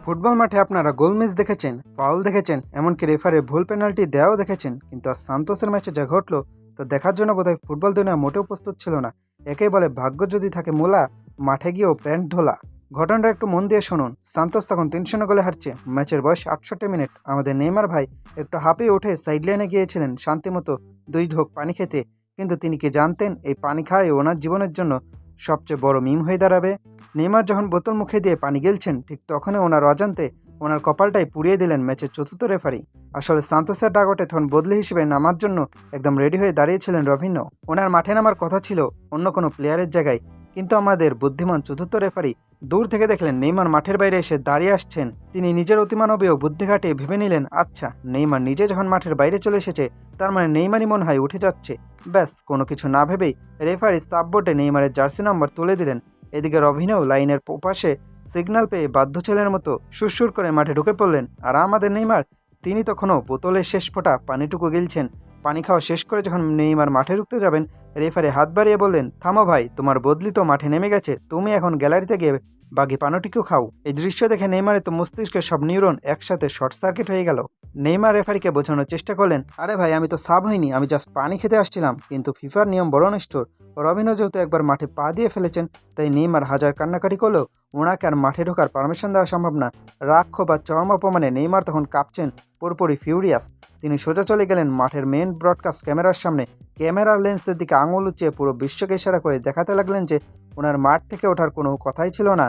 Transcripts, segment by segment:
Football মাঠে আপনারা goal miss দেখেছেন, ফাউল দেখেছেন, এমনকি রেফারির ভুল পেনাল্টি দেওয়াও দেখেছেন, কিন্তু আজ সান্তোসের ম্যাচে যা ঘটলো তা দেখার জন্য বোধহয় ফুটবল দুনিয়া মোটেও প্রস্তুত ছিল না। একেই বলে ভাগ্য যদি থাকে মোলা, মাঠে গিয়েও প্যান্ট ঢোলা। ঘটনাটা একটু মন দিয়ে শুনুন। সান্তোস তখন 3-0 গোলে হারছে। ম্যাচের বয়স 68 মিনিট। আমাদের নেইমার ভাই একটু হাঁপিয়ে উঠে সাইডলাইনে গিয়েছিলেন শান্তিমতো 2 ঢোক পানি খেতে, কিন্তু তিনি কি জানতেন এই পানি খাওয়াই ওনার জীবনের জন্য সবচেয়ে বড় মিম হয়ে দাঁড়াবে। নেইমার যখন বোতল মুখে দিয়ে পানি গেলছেন, ঠিক তখনই ওনার অজান্তে ওনার কপালটাই পুড়িয়ে দিলেন ম্যাচের চতুর্থ রেফারি। আসলে সান্তোসের ডাগটে তখন বদলি হিসেবে নামার জন্য একদম রেডি হয়ে দাঁড়িয়েছিলেন রবিনো। ওনার মাঠে নামার কথা ছিল অন্য কোনো প্লেয়ারের জায়গায়, কিন্তু আমাদের বুদ্ধিমান চতুর্থ রেফারি দূর থেকে দেখলেন নেইমার মাঠের বাইরে এসে দাঁড়িয়ে আসছেন। তিনি নিজের অতিমানবীয় বুদ্ধি খাটিয়ে ভেবে নিলেন, আচ্ছা নেইমার নিজে যখন মাঠের বাইরে চলে এসেছে, তার মানে নেইমারই মনে হয় উঠে যাচ্ছে। ব্যাস, কোনো কিছু না ভেবেই রেফারি সাববোর্ডে নেইমারের জার্সি নাম্বার তুলে দিলেন। এদিকে রবিনও লাইনের ওপাশে সিগন্যাল পেয়ে বাধ্য ছেলের মতো সুরসুর করে মাঠে ঢুকে পড়লেন। আর আমাদের নেইমার, তিনি তখনও বোতলের শেষ ফোঁটা পানিটুকু গিলছেন। পানি খাওয়া শেষ করে যখন নেইমার মাঠে ঢুকতে যাবেন, রেফারি হাত বাড়িয়ে বললেন, থামো ভাই, তোমার বদলি তো মাঠে নেমে গেছে, তুমি এখন গ্যালারিতে গিয়ে বাকি পানোটিকু খাও। এই দৃশ্য দেখে নেইমারের তো মস্তিষ্কের সব নিউরন একসাথে শর্ট সার্কিট হয়ে গেল। নেইমার রেফারিকে বোঝানোর চেষ্টা করলেন, আরে ভাই, আমি তো সাব হইনি, আমি জাস্ট পানি খেতে আসছিলাম। কিন্তু ফিফার নিয়ম বড় নিষ্ঠুর। রবিনও যেহেতু একবার মাঠে পা দিয়ে ফেলেছেন, তাই নেইমার হাজার কান্নাকাটি করলেও ওনাকে আর মাঠে ঢোকার পারমিশন দেওয়া সম্ভব না। রাগ বা চরম অপমানে নেইমার তখন কাঁপছেন, পুরোপুরি ফিউরিয়াস। তিনি সোজা চলে গেলেন মাঠের মেইন ব্রডকাস্ট ক্যামেরার সামনে। ক্যামেরার লেন্সের দিকে আঙুল উঁচিয়ে পুরো বিশ্বকে ইশারা করে দেখাতে লাগলেন যে ওনার মাঠ থেকে ওঠার কোনো কথাই ছিল না,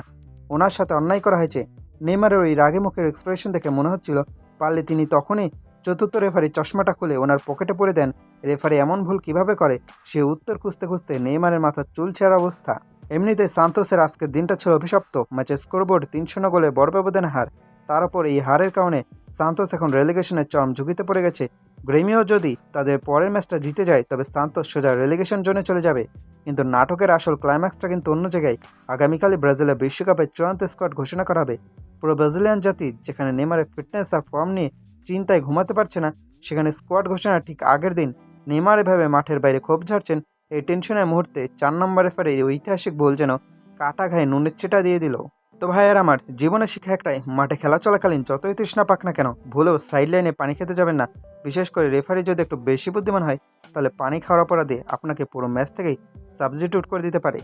ওনার সাথে অন্যায় করা হয়েছে। নেইমারের ওই রাগে মুখের এক্সপ্রেশন দেখে মনে হচ্ছিল পারলে তিনি তখনই চতুর্থ রেফারি চশমাটা খুলে ওনার পকেটে পরে দেন। রেফারি এমন ভুল কিভাবে করে, সে উত্তর খুঁজতে খুঁজতে নেইমারের মাথার চুল ছেঁড়া অবস্থা। এমনিতে সান্তোসের আজকের দিনটা ছিল অভিশপ্ত। ম্যাচের স্কোরবোর্ড 3-0 গোলে বড় ব্যবধানে হার। তার উপর এই হারের কারণে সান্তোস এখন রেলিগেশনের চরম ঝুঁকিতে পড়ে গেছে। গ্রেমিও যদি তাদের পরের ম্যাচটা জিতে যায়, তবে সান্তোস সোজা রেলিগেশন জোনে চলে যাবে। কিন্তু নাটকের আসল ক্লাইম্যাক্সটা কিন্তু অন্য জায়গায়। আগামীকালই ব্রাজিলের বিশ্বকাপের চূড়ান্ত স্কোয়াড ঘোষণা করা হবে। পুরো ব্রাজিলিয়ান জাতি যেখানে নেইমারের ফিটনেস আর ফর্ম নিয়ে চিন্তায় ঘুমাতে পারছে না, সেখানে স্কোয়াড ঘোষণার ঠিক আগের দিন নেইমার এভাবে মাঠের বাইরে ক্ষোভ ঝাড়ছেন। এই টেনশনের মুহূর্তে 4 নম্বর রেফারি এই ঐতিহাসিক ভুল যেন কাটা ঘায়ে নুনের ছিটা দিয়ে দিল। তো ভাইয়ার আমার, জীবনের শিক্ষা একটাই, মাঠে খেলা চলাকালীন যতই তৃষ্ণা পাক না কেন, ভুলেও সাইড লাইনে পানি খেতে যাবেন না। বিশেষ করে রেফারি যদি একটু বেশি বুদ্ধিমান হয়, তাহলে পানি খাওয়ার অপরাধে আপনাকে পুরো ম্যাচ থেকেই সাবস্টিটিউট করে দিতে পারে।